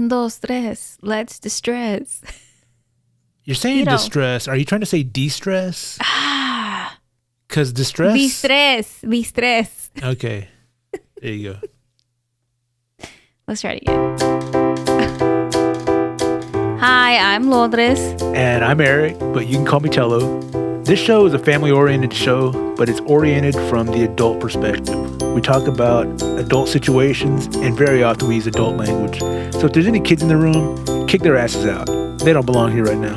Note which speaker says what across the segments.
Speaker 1: dos, tres. Let's distress.
Speaker 2: You're saying distress. Are you trying to say de-stress? Because distress?
Speaker 1: Distress.
Speaker 2: Okay. There you go.
Speaker 1: Let's try it again. Hi, I'm Lourdes.
Speaker 2: And I'm Eric, but you can call me Tello. This show is a family-oriented show, but it's oriented from the adult perspective. We talk about adult situations, and very often we use adult language. So if there's any kids in the room, kick their asses out. They don't belong here right now.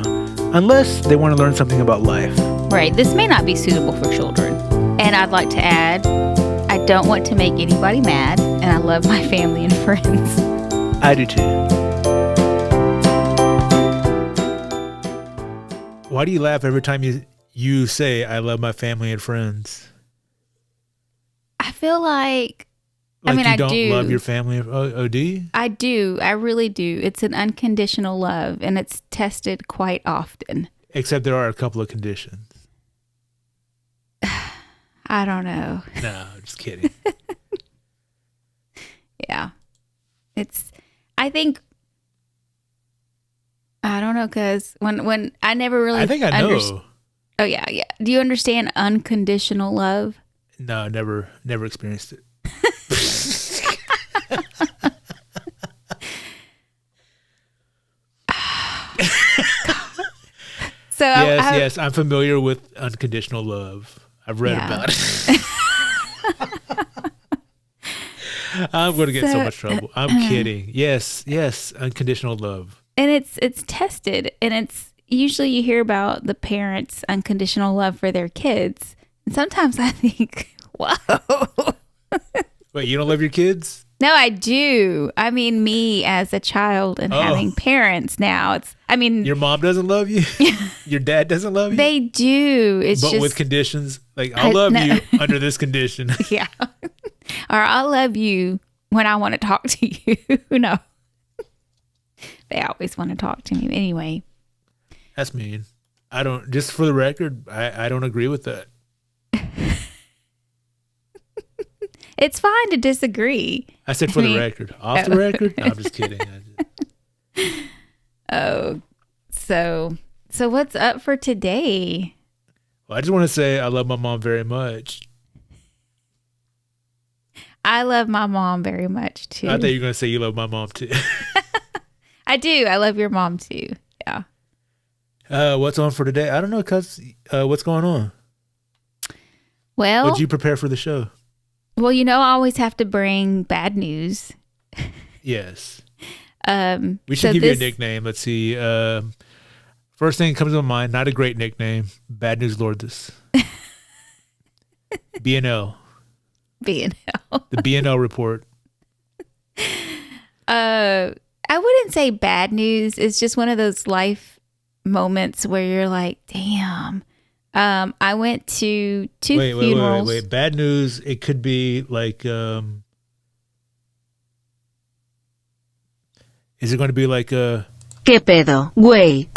Speaker 2: Unless they want to learn something about life.
Speaker 1: Right, this may not be suitable for children. And I'd like to add, I don't want to make anybody mad, and I love my family and friends.
Speaker 2: I do too. Why do you laugh every time you say, I love my family and friends?
Speaker 1: I feel like I
Speaker 2: you don't
Speaker 1: do.
Speaker 2: Love your family? Oh, do you?
Speaker 1: I do. I really do. It's an unconditional love, and it's tested quite often. Except
Speaker 2: there are a couple of conditions.
Speaker 1: I don't know.
Speaker 2: No, just kidding.
Speaker 1: Yeah. I don't know, because when I never really...
Speaker 2: I think I know.
Speaker 1: Oh, yeah. Do you understand unconditional love?
Speaker 2: No, never experienced it.
Speaker 1: So
Speaker 2: yes, I'm familiar with unconditional love. I've read about it. I'm going to get so much trouble. I'm kidding. Yes, unconditional love.
Speaker 1: And it's tested, and it's usually you hear about the parents' unconditional love for their kids. And sometimes I think, whoa.
Speaker 2: Wait, you don't love your kids?
Speaker 1: No, I do. I mean, me as a child and having parents now. Your mom doesn't love you?
Speaker 2: Your dad doesn't love you?
Speaker 1: They do. But
Speaker 2: with conditions? Like, I'll love you under this condition.
Speaker 1: Yeah. Or I'll love you when I want to talk to you. No. They always want to talk to me. Anyway.
Speaker 2: That's mean. Just for the record, I don't agree with that.
Speaker 1: It's fine to disagree.
Speaker 2: I said the record. Off the record? No, I'm just kidding.
Speaker 1: Oh, so what's up for today?
Speaker 2: Well, I just want to say I love my mom very much.
Speaker 1: I love my mom very much, too.
Speaker 2: I thought you were going to say you love my mom, too.
Speaker 1: I do. I love your mom, too. Yeah.
Speaker 2: What's on for today? I don't know, cuz what's going on?
Speaker 1: Well,
Speaker 2: what'd you prepare for the show?
Speaker 1: Well, I always have to bring bad news.
Speaker 2: Yes. We should give you a nickname. Let's see. First thing that comes to my mind, not a great nickname. Bad News Lourdes. BNL.
Speaker 1: BNL.
Speaker 2: The BNL report.
Speaker 1: I wouldn't say bad news. It's just one of those life moments where you're like, damn. I went to two funerals.
Speaker 2: Wait. Bad news. It could be like, is it going to be like ¿Qué
Speaker 3: pedo, güey?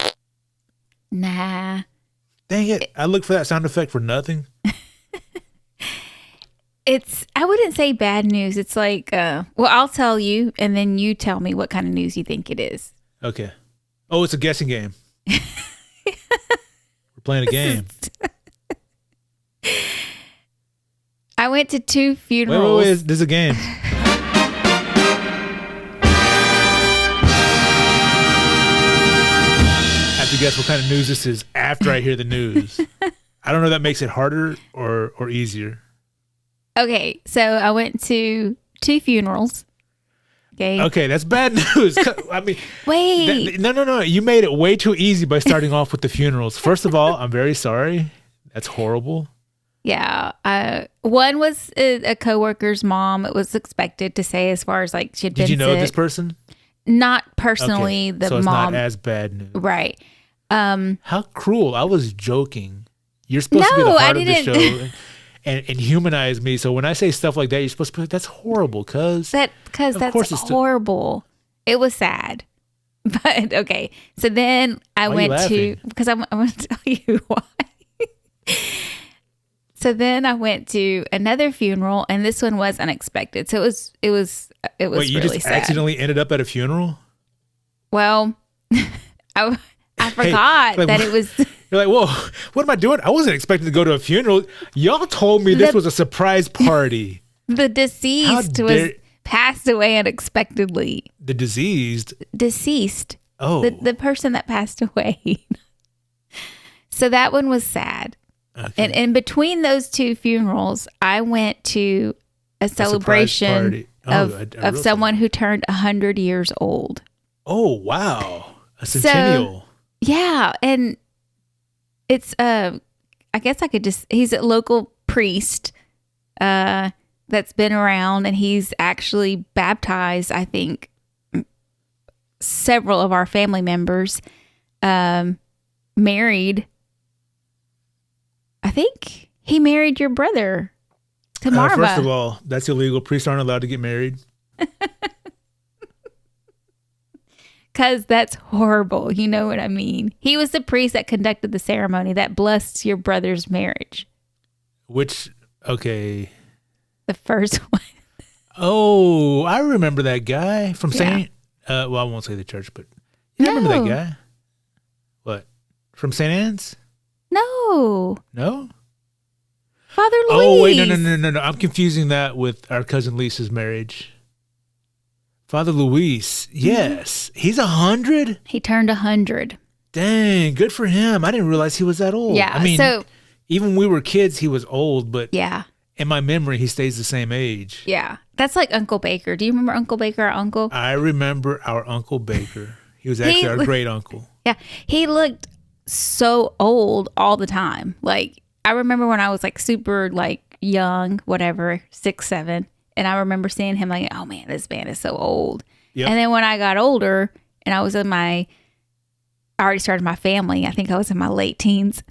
Speaker 1: Nah.
Speaker 2: Dang it. I look for that sound effect for nothing.
Speaker 1: I wouldn't say bad news. It's like, I'll tell you, and then you tell me what kind of news you think it is.
Speaker 2: Okay. Oh, it's a guessing game. Playing a game.
Speaker 1: I went to two funerals.
Speaker 2: Wait, this is a game. I have to guess what kind of news this is after I hear the news. I don't know if that makes it harder or easier.
Speaker 1: Okay, so I went to two funerals.
Speaker 2: Okay, that's bad news. I mean,
Speaker 1: wait.
Speaker 2: No. You made it way too easy by starting off with the funerals. First of all, I'm very sorry. That's horrible.
Speaker 1: Yeah. One was a coworker's mom. It was expected to say, as far as like she'd been sick.
Speaker 2: Did you know this person?
Speaker 1: Not personally.
Speaker 2: Okay,
Speaker 1: the
Speaker 2: so it's
Speaker 1: mom.
Speaker 2: not as bad news.
Speaker 1: Right.
Speaker 2: How cruel. I was joking. You're supposed to be the heart of the show. And humanize me. So when I say stuff like that, you're supposed to be like, that's horrible, cuz.
Speaker 1: That's horrible. It was sad. But okay. So then I went to, because I'm going to tell you why. So then I went to another funeral, and this one was unexpected. So it was
Speaker 2: Wait, you
Speaker 1: really
Speaker 2: just
Speaker 1: sad.
Speaker 2: accidentally ended up at a funeral?
Speaker 1: Well, I forgot that it was.
Speaker 2: You're like, whoa, what am I doing? I wasn't expecting to go to a funeral. Y'all told me this was a surprise party.
Speaker 1: The deceased passed away unexpectedly.
Speaker 2: The diseased?
Speaker 1: Deceased.
Speaker 2: Oh.
Speaker 1: The person that passed away. So that one was sad. Okay. And in between those two funerals, I went to a celebration of someone who turned 100 years old.
Speaker 2: Oh, wow. A centennial.
Speaker 1: So, yeah. And it's, I guess I could he's a local priest that's been around, and he's actually baptized, I think, several of our family members, married. I think he married your brother to Marva.
Speaker 2: First of all, that's illegal. Priests aren't allowed to get married.
Speaker 1: Because that's horrible. You know what I mean? He was the priest that conducted the ceremony that blessed your brother's marriage.
Speaker 2: Okay.
Speaker 1: The first one.
Speaker 2: Oh, I remember that guy from St. Well, I won't say the church, but you remember that guy? What? From St. Anne's?
Speaker 1: No.
Speaker 2: No?
Speaker 1: Father Luis.
Speaker 2: Oh, wait, no. I'm confusing that with our cousin Lisa's marriage. Father Luis. Yes. Mm-hmm. He's 100?
Speaker 1: He turned 100.
Speaker 2: Dang, good for him. I didn't realize he was that old.
Speaker 1: Yeah.
Speaker 2: I mean, even when we were kids, he was old, but in my memory, he stays the same age.
Speaker 1: Yeah. That's like Uncle Baker. Do you remember Uncle Baker, our uncle?
Speaker 2: I remember our Uncle Baker. He was actually our great uncle.
Speaker 1: Yeah. He looked so old all the time. Like, I remember when I was like super like young, whatever, 6, 7. And I remember seeing him like, oh man, this man is so old. Yep. And then when I got older and I was I already started my family. I think I was in my late teens.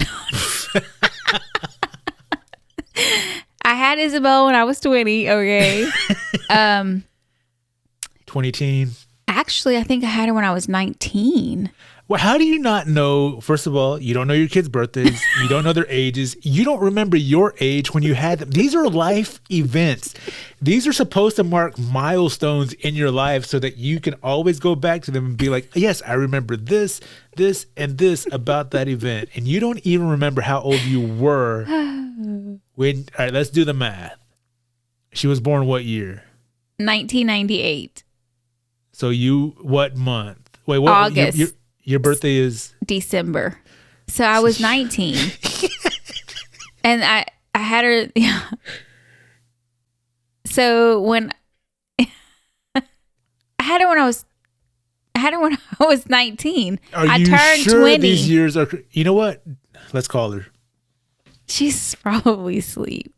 Speaker 1: I had Isabel when I was 20. Okay.
Speaker 2: 20 teen.
Speaker 1: Actually, I think I had her when I was 19.
Speaker 2: Well, how do you not know? First of all, you don't know your kids' birthdays. You don't know their ages. You don't remember your age when you had them. These are life events. These are supposed to mark milestones in your life so that you can always go back to them and be like, yes, I remember this, and this about that event. And you don't even remember how old you were when. All right, let's do the math. She was born what year?
Speaker 1: 1998.
Speaker 2: So what month? Wait, what?
Speaker 1: August.
Speaker 2: Your birthday is
Speaker 1: December. So I was 19. And I had her. Yeah. So when I had her when I was 19. I turned
Speaker 2: sure
Speaker 1: 20.
Speaker 2: These years are. You know what? Let's call her.
Speaker 1: She's probably asleep.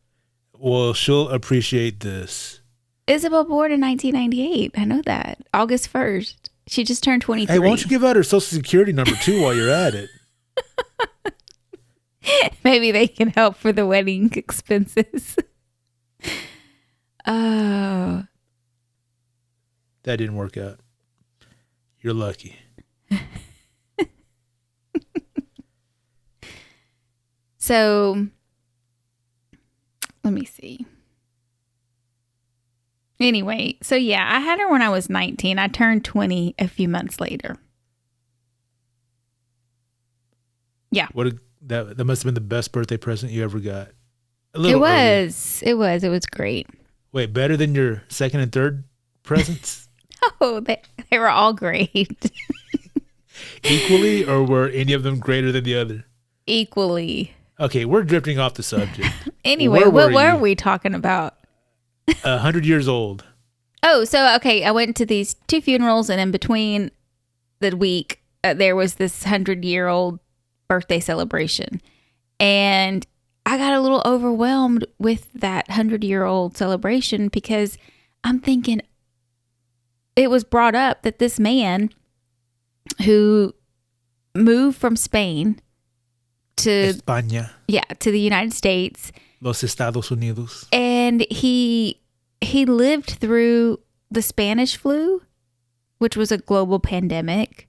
Speaker 2: Well, she'll appreciate this.
Speaker 1: Isabel born in 1998. I know that. August 1st. She just turned 23.
Speaker 2: Hey, why don't you give out her social security number too while you're at it?
Speaker 1: Maybe they can help for the wedding expenses. Oh.
Speaker 2: That didn't work out. You're lucky.
Speaker 1: So, let me see. Anyway, so yeah, I had her when I was 19. I turned 20 a few months later. Yeah.
Speaker 2: That must have been the best birthday present you ever got.
Speaker 1: It was. It was great.
Speaker 2: Wait, better than your second and third presents?
Speaker 1: Oh, they were all great.
Speaker 2: Equally, or were any of them greater than the other?
Speaker 1: Equally.
Speaker 2: Okay, we're drifting off the subject.
Speaker 1: Anyway, what were we talking about?
Speaker 2: 100 years old.
Speaker 1: Oh, so, okay, I went to these 2 funerals, and in between the week, there was this 100-year-old birthday celebration. And I got a little overwhelmed with that 100-year-old celebration because I'm thinking it was brought up that this man who moved from Spain to
Speaker 2: España.
Speaker 1: Yeah, to the United States.
Speaker 2: Los Estados Unidos.
Speaker 1: And he lived through the Spanish flu, which was a global pandemic.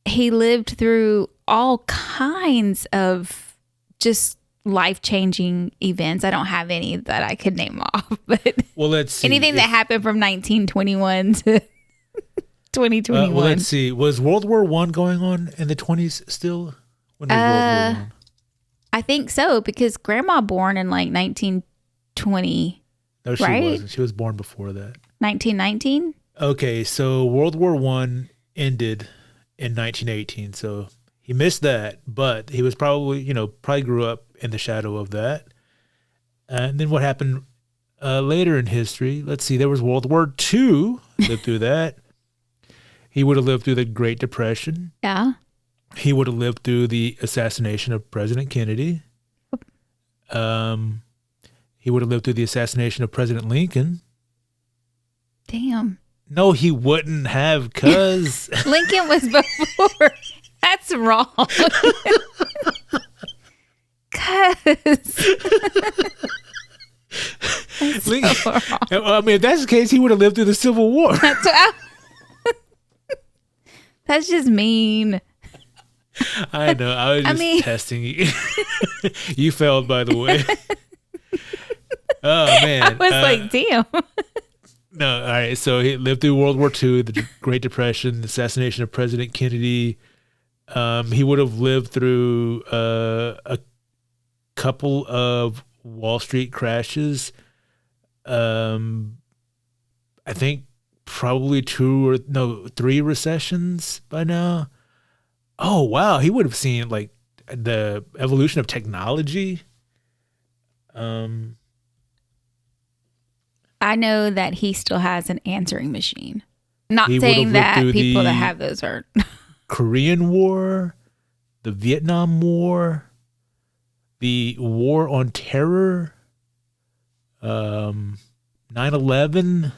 Speaker 1: He lived through all kinds of just life-changing events. I don't have any that I could name off, but
Speaker 2: well, let's see.
Speaker 1: Anything that happened from 1921 to 2021.
Speaker 2: Well, let's see. Was World War One going on in the 20s still? When was World War One?
Speaker 1: I think so, because Grandma born in like 1920.
Speaker 2: No, she
Speaker 1: right?
Speaker 2: wasn't. She was born before that.
Speaker 1: 1919?
Speaker 2: Okay, so World War One ended in 1918, so he missed that, but he was probably grew up in the shadow of that. And then what happened later in history? Let's see. There was World War II. Lived through that. He would have lived through the Great Depression.
Speaker 1: Yeah.
Speaker 2: He would have lived through the assassination of President Kennedy. He would have lived through the assassination of President Lincoln.
Speaker 1: Damn.
Speaker 2: No, he wouldn't have, cuz
Speaker 1: Lincoln was before. That's wrong. Cuz.
Speaker 2: Lincoln, so I mean, if that's the case, he would have lived through the Civil War.
Speaker 1: That's just mean.
Speaker 2: I know. I was just testing you. You failed, by the way. Oh, man.
Speaker 1: I was like, damn.
Speaker 2: No, all right. So he lived through World War II, the Great Depression, the assassination of President Kennedy. He would have lived through a couple of Wall Street crashes. I think probably 3 recessions by now. Oh, wow. He would have seen like the evolution of technology.
Speaker 1: I know that he still has an answering machine. Not
Speaker 2: He
Speaker 1: saying
Speaker 2: would have lived
Speaker 1: that
Speaker 2: through
Speaker 1: people
Speaker 2: the
Speaker 1: that have those are.
Speaker 2: Korean War, the Vietnam War, the War on Terror, 9/11.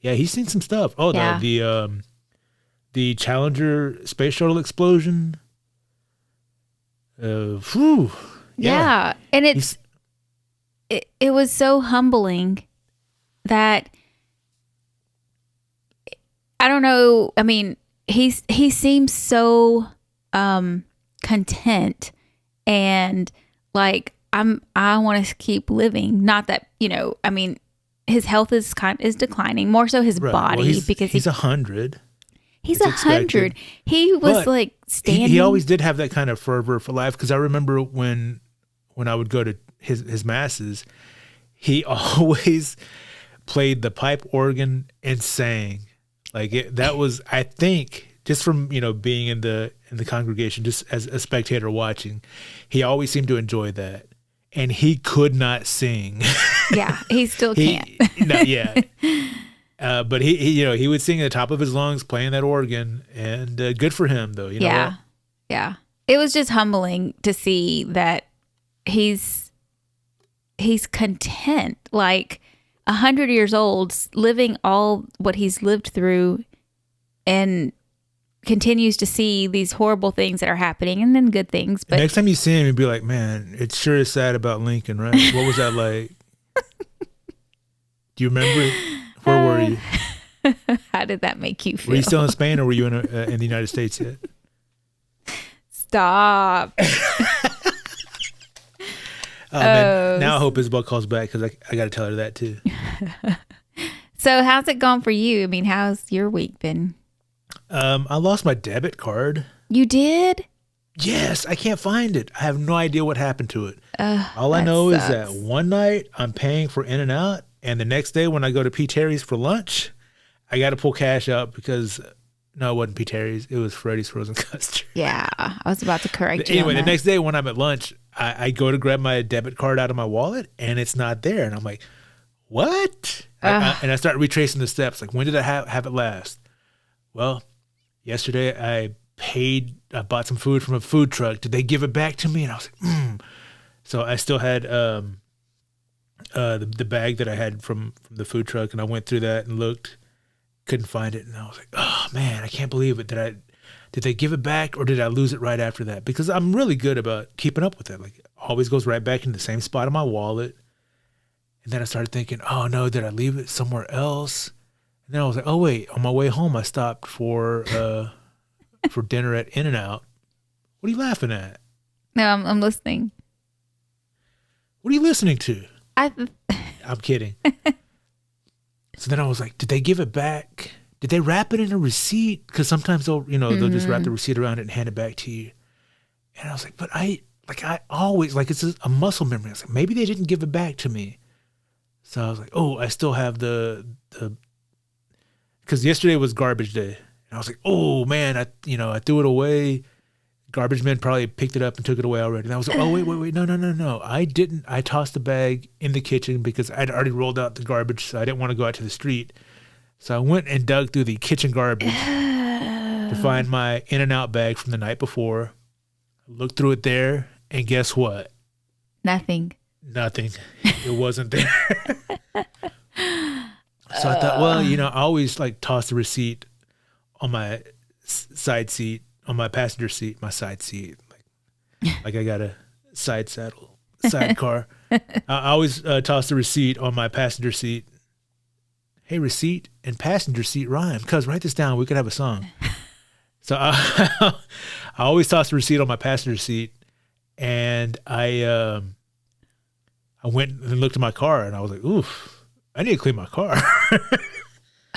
Speaker 2: Yeah, he's seen some stuff. Oh,
Speaker 1: Yeah.
Speaker 2: the Challenger space shuttle explosion.
Speaker 1: Yeah. And it was so humbling that, I don't know. I mean, he seems so content and like I want to keep living. Not that, I mean, his health is declining, more so his body,
Speaker 2: well,
Speaker 1: because
Speaker 2: he's 100.
Speaker 1: He's 100. He was
Speaker 2: But
Speaker 1: like standing.
Speaker 2: He always did have that kind of fervor for life, because I remember when I would go to his masses, he always played the pipe organ and sang. Like that was, I think, just from being in the congregation, just as a spectator watching, he always seemed to enjoy that, and he could not sing.
Speaker 1: Yeah, he still can't.
Speaker 2: But he would sing at the top of his lungs, playing that organ, and good for him, though. You know what?
Speaker 1: Yeah. It was just humbling to see that he's content, like 100 years old, living all what he's lived through, and continues to see these horrible things that are happening, and then good things. But
Speaker 2: next time you see him, you'd be like, man, it sure is sad about Lincoln, right? What was that like? Do you remember? Where were you?
Speaker 1: How did that make you feel?
Speaker 2: Were you still in Spain, or were you in the United States yet?
Speaker 1: Stop.
Speaker 2: Man, now I hope Isabel calls back, because I got to tell her that too.
Speaker 1: So how's it gone for you? I mean, how's your week been?
Speaker 2: I lost my debit card.
Speaker 1: You did?
Speaker 2: Yes, I can't find it. I have no idea what happened to it. All I know is that one night I'm paying for In-N-Out, and the next day when I go to P. Terry's for lunch, I got to pull cash out because, no, it wasn't P. Terry's. It was Freddy's Frozen Custard.
Speaker 1: Yeah, I was about to correct you.
Speaker 2: Anyway, the next day when I'm at lunch, I go to grab my debit card out of my wallet, and it's not there. And I'm like, what? And I start retracing the steps. Like, when did I have it last? Well, yesterday I bought some food from a food truck. Did they give it back to me? And I was like, So I still had the bag that I had from the food truck, and I went through that and looked, couldn't find it. And I was like, oh man, I can't believe it. Did they give it back, or did I lose it right after that? Because I'm really good about keeping up with it. Like, it always goes right back in the same spot in my wallet. And then I started thinking, oh no, did I leave it somewhere else? And then I was like, oh wait, on my way home, I stopped for dinner at In-N-Out. What are you laughing at?
Speaker 1: No, I'm listening.
Speaker 2: What are you listening to?
Speaker 1: I'm
Speaker 2: kidding. So then I was like, did they give it back did they wrap it in a receipt? Because sometimes they'll just wrap the receipt around it and hand it back to you. And I was like, but I always, like, it's a muscle memory. I was like, maybe they didn't give it back to me. So I was like, oh, I still have because yesterday was garbage day. And I was like, oh man, I threw it away. Garbage men probably picked it up and took it away already. And I was like, oh, wait, no. I didn't. I tossed the bag in the kitchen because I'd already rolled out the garbage, so I didn't want to go out to the street. So I went and dug through the kitchen garbage to find my In-N-Out bag from the night before. Looked through it there, and guess what?
Speaker 1: Nothing.
Speaker 2: It wasn't there. So I thought, well, I always like toss the receipt on my side seat, on my passenger seat, my side seat. Like I got a sidecar. I always toss the receipt on my passenger seat. Hey, receipt and passenger seat rhyme. Cuz write this down. We could have a song. So I always toss the receipt on my passenger seat, and I went and looked at my car, and I was like, oof, I need to clean my car.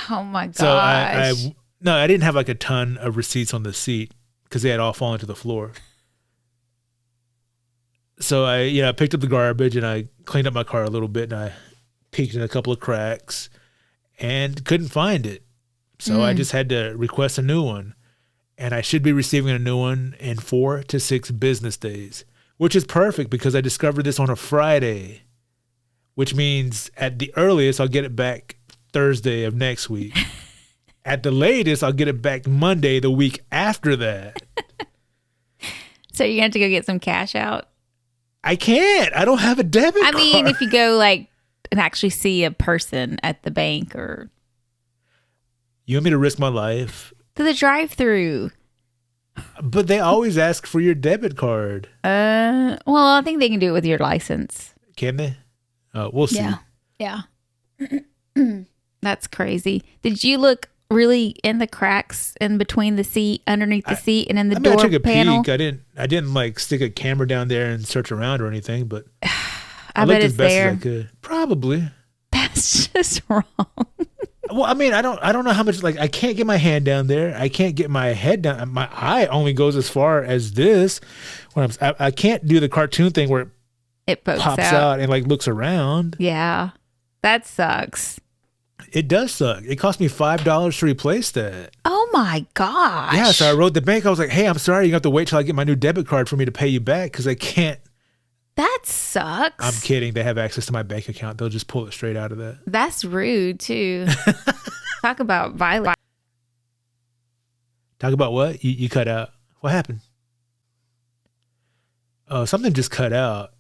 Speaker 1: Oh my gosh.
Speaker 2: So I didn't have like a ton of receipts on the seat because they had all fallen to the floor. So I picked up the garbage and I cleaned up my car a little bit, and I peeked in a couple of cracks and couldn't find it. So I just had to request a new one. And I should be receiving a new one in 4 to 6 business days, which is perfect because I discovered this on a Friday, which means at the earliest, I'll get it back Thursday of next week. At the latest, I'll get it back Monday the week after that.
Speaker 1: So you're going to have to go get some cash out?
Speaker 2: I can't. I don't have a debit card.
Speaker 1: I mean, if you go and actually see a person at the bank or...
Speaker 2: You want me to risk my life?
Speaker 1: To the drive-through.
Speaker 2: But they always ask for your debit card.
Speaker 1: Well, I think they can do it with your license.
Speaker 2: Can they? We'll see.
Speaker 1: Yeah. That's crazy. Did you look really in the cracks in between the seat, underneath the seat, and in the door
Speaker 2: I took a
Speaker 1: panel?
Speaker 2: peek. I didn't like stick a camera down there and search around or anything, but
Speaker 1: I bet it's there.
Speaker 2: As I could. Probably.
Speaker 1: That's just wrong.
Speaker 2: Well, I mean, I don't know how much, like, I can't get my hand down there. I can't get my head down. My eye only goes as far as this. I can't do the cartoon thing where
Speaker 1: it
Speaker 2: pops out and like looks around.
Speaker 1: Yeah. That sucks.
Speaker 2: It does suck. It cost me $5 to replace that.
Speaker 1: Oh my gosh.
Speaker 2: Yeah, so I wrote the bank. I was like, hey, I'm sorry. You have to wait till I get my new debit card for me to pay you back because I can't.
Speaker 1: That sucks.
Speaker 2: I'm kidding. They have access to my bank account. They'll just pull it straight out of that.
Speaker 1: That's rude, too. Talk about violence.
Speaker 2: Talk about what? You cut out. What happened? Oh, something just cut out.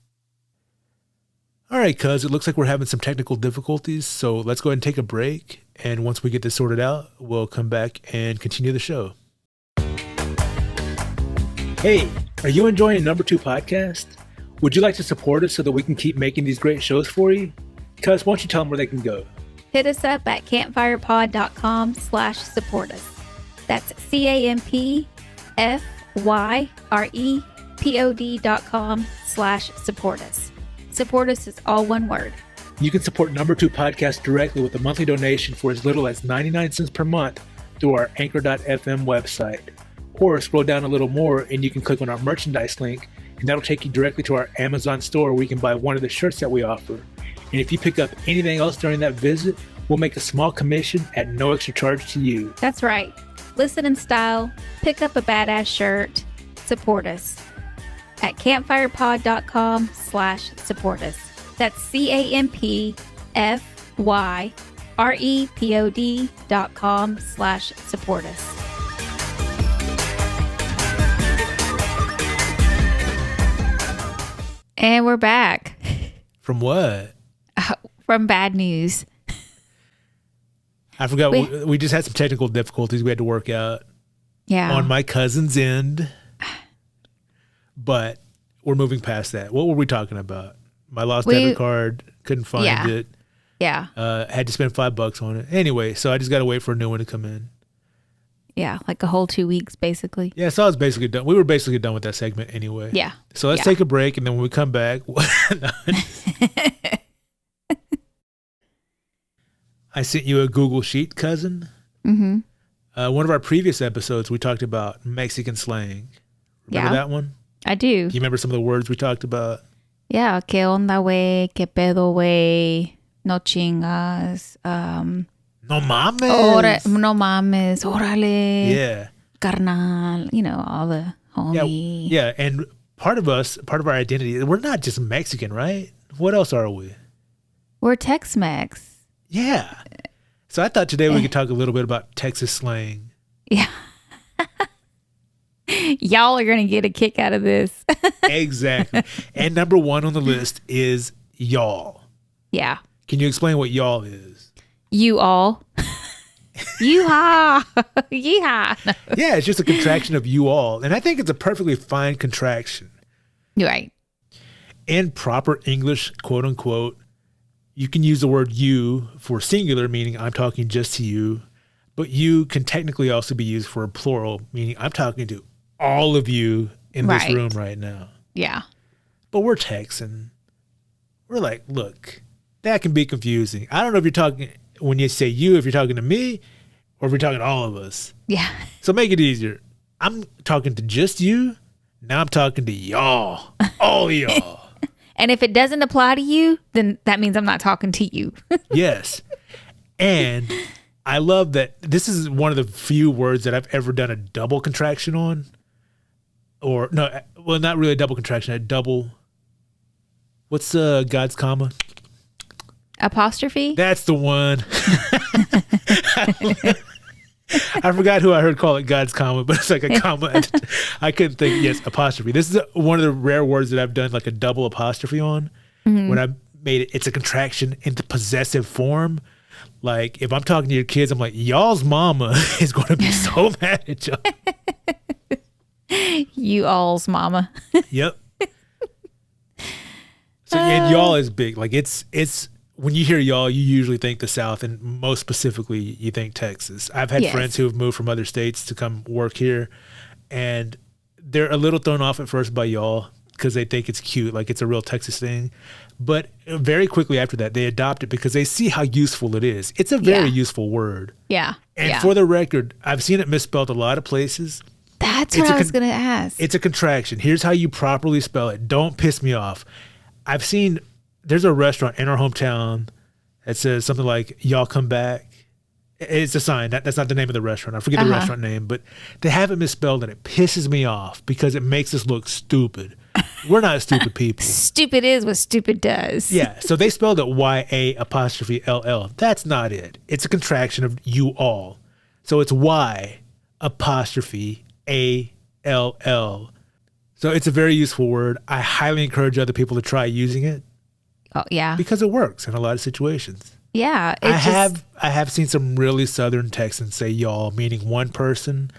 Speaker 2: All right, cuz, it looks like we're having some technical difficulties, so let's go ahead and take a break. And once we get this sorted out, we'll come back and continue the show. Hey, are you enjoying NumTwoPod? Would you like to support us so that we can keep making these great shows for you? Cuz, why don't you tell them where they can go?
Speaker 1: Hit us up at campfirepod.com/support us. That's campfyrepod.com/support us. Support us is all one word.
Speaker 2: You can support NumTwoPod directly with a monthly donation for as little as 99 cents per month through our Anchor.fm website. Or scroll down a little more and you can click on our merchandise link, and that'll take you directly to our Amazon store where you can buy one of the shirts that we offer. And if you pick up anything else during that visit, we'll make a small commission at no extra charge to you.
Speaker 1: That's right. Listen in style, pick up a badass shirt, support us at campfirepod.com/support us. That's campfyrepod.com/support us. And we're back.
Speaker 2: From what?
Speaker 1: From bad news.
Speaker 2: I forgot. We just had some technical difficulties we had to work out.
Speaker 1: Yeah.
Speaker 2: On my cousin's end. But we're moving past that. What were we talking about? My lost debit card. Couldn't find it.
Speaker 1: Yeah.
Speaker 2: Had to spend $5 on it. Anyway, so I just got to wait for a new one to come in.
Speaker 1: Yeah, like a whole 2 weeks, basically.
Speaker 2: Yeah, so I was basically done. We were basically done with that segment anyway.
Speaker 1: Yeah.
Speaker 2: So let's take a break, and then when we come back... I sent you a Google Sheet, cousin.
Speaker 1: Mm-hmm.
Speaker 2: One of our previous episodes, we talked about Mexican slang. Remember that one?
Speaker 1: I do.
Speaker 2: Do you remember some of the words we talked about?
Speaker 1: Yeah. ¿Qué onda, güey? ¿Qué pedo, güey? No chingas.
Speaker 2: No mames.
Speaker 1: No mames. Órale.
Speaker 2: Yeah.
Speaker 1: Carnal. All the homie.
Speaker 2: Yeah. And part of our identity, we're not just Mexican, right? What else are we?
Speaker 1: We're Tex-Mex.
Speaker 2: Yeah. So I thought today we could talk a little bit about Texas slang.
Speaker 1: Yeah. Y'all are going to get a kick out of this.
Speaker 2: Exactly. And number one on the list is y'all.
Speaker 1: Yeah.
Speaker 2: Can you explain what y'all is?
Speaker 1: You all. Yeehaw. Yeehaw.
Speaker 2: Yeah, it's just a contraction of you all. And I think it's a perfectly fine contraction.
Speaker 1: You're right.
Speaker 2: In proper English, quote unquote, you can use the word you for singular, meaning I'm talking just to you. But you can technically also be used for a plural, meaning I'm talking to all of you in this room right now.
Speaker 1: Yeah.
Speaker 2: But we're Texan. We're like, look, that can be confusing. I don't know if you're talking, when you say you, if you're talking to me or if you're talking to all of us.
Speaker 1: Yeah.
Speaker 2: So make it easier. I'm talking to just you. Now I'm talking to y'all. All y'all.
Speaker 1: And if it doesn't apply to you, then that means I'm not talking to you.
Speaker 2: Yes. And I love that this is one of the few words that I've ever done a double contraction on. Or, no, well, not really a double contraction, a double, what's God's comma?
Speaker 1: Apostrophe?
Speaker 2: That's the one. I forgot who I heard call it God's comma, but it's like a comma. I couldn't think. Yes, apostrophe. This is one of the rare words that I've done like a double apostrophe on. Mm-hmm. When I made it, it's a contraction in the possessive form. Like if I'm talking to your kids, I'm like, y'all's mama is going to be so mad at y'all.
Speaker 1: You all's mama.
Speaker 2: Yep. So and y'all is big. Like it's when you hear y'all, you usually think the South, and most specifically, you think Texas. I've had friends who have moved from other states to come work here, and they're a little thrown off at first by y'all because they think it's cute, like it's a real Texas thing. But very quickly after that, they adopt it because they see how useful it is. It's a very useful word.
Speaker 1: Yeah.
Speaker 2: And for the record, I've seen it misspelled a lot of places.
Speaker 1: That's what I was going to ask.
Speaker 2: It's a contraction. Here's how you properly spell it. Don't piss me off. I've seen, there's a restaurant in our hometown that says something like, y'all come back. It's a sign. That's not the name of the restaurant. I forget the restaurant name, but they have it misspelled and it pisses me off because it makes us look stupid. We're not stupid people.
Speaker 1: Stupid is what stupid does.
Speaker 2: Yeah. So they spelled it Y-A''LL. That's not it. It's a contraction of you all. So it's Y''ALL. So it's a very useful word. I highly encourage other people to try using it.
Speaker 1: Oh, yeah.
Speaker 2: Because it works in a lot of situations.
Speaker 1: Yeah.
Speaker 2: I have seen some really Southern Texans say y'all, meaning one person.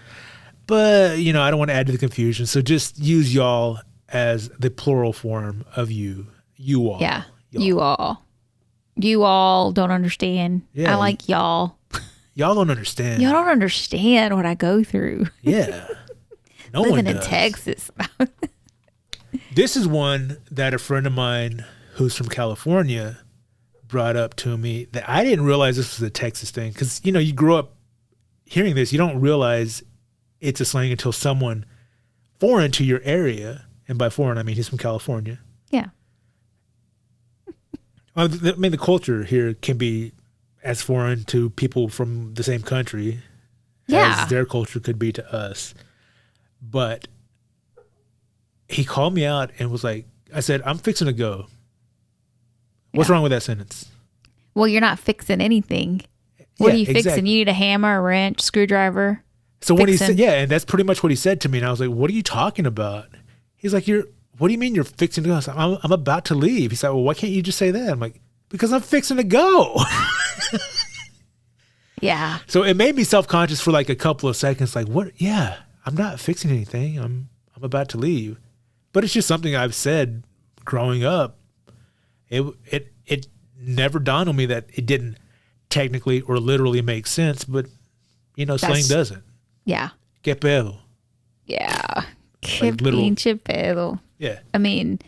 Speaker 2: But, I don't want to add to the confusion. So just use y'all as the plural form of you. You all.
Speaker 1: Yeah.
Speaker 2: Y'all.
Speaker 1: You all. You all don't understand.
Speaker 2: Yeah.
Speaker 1: I like y'all.
Speaker 2: Y'all don't understand.
Speaker 1: Y'all don't understand what I go through.
Speaker 2: Yeah. No
Speaker 1: Living
Speaker 2: one
Speaker 1: in
Speaker 2: does.
Speaker 1: Texas.
Speaker 2: This is one that a friend of mine who's from California brought up to me that I didn't realize this was a Texas thing. Because, you grow up hearing this. You don't realize it's a slang until someone foreign to your area, and by foreign, I mean he's from California.
Speaker 1: Yeah.
Speaker 2: The culture here can be as foreign to people from the same country as their culture could be to us. But he called me out and was like, I said, I'm fixing to go. What's wrong with that sentence?
Speaker 1: Well, you're not fixing anything. What are you fixing?
Speaker 2: Exactly.
Speaker 1: You need a hammer, a wrench, screwdriver.
Speaker 2: So when he said, and that's pretty much what he said to me. And I was like, what are you talking about? He's like, what do you mean you're fixing to go? I was like, I'm about to leave. He's like, well, why can't you just say that? I'm like, because I'm fixing to go.
Speaker 1: Yeah.
Speaker 2: So it made me self-conscious for like a couple of seconds. Like, what? Yeah, I'm not fixing anything. I'm about to leave. But it's just something I've said growing up. It never dawned on me that it didn't technically or literally make sense, but slang doesn't.
Speaker 1: Yeah.
Speaker 2: Que pedo.
Speaker 1: Yeah. Que
Speaker 2: Like literal.
Speaker 1: pinche pedo.
Speaker 2: Yeah.
Speaker 1: I mean,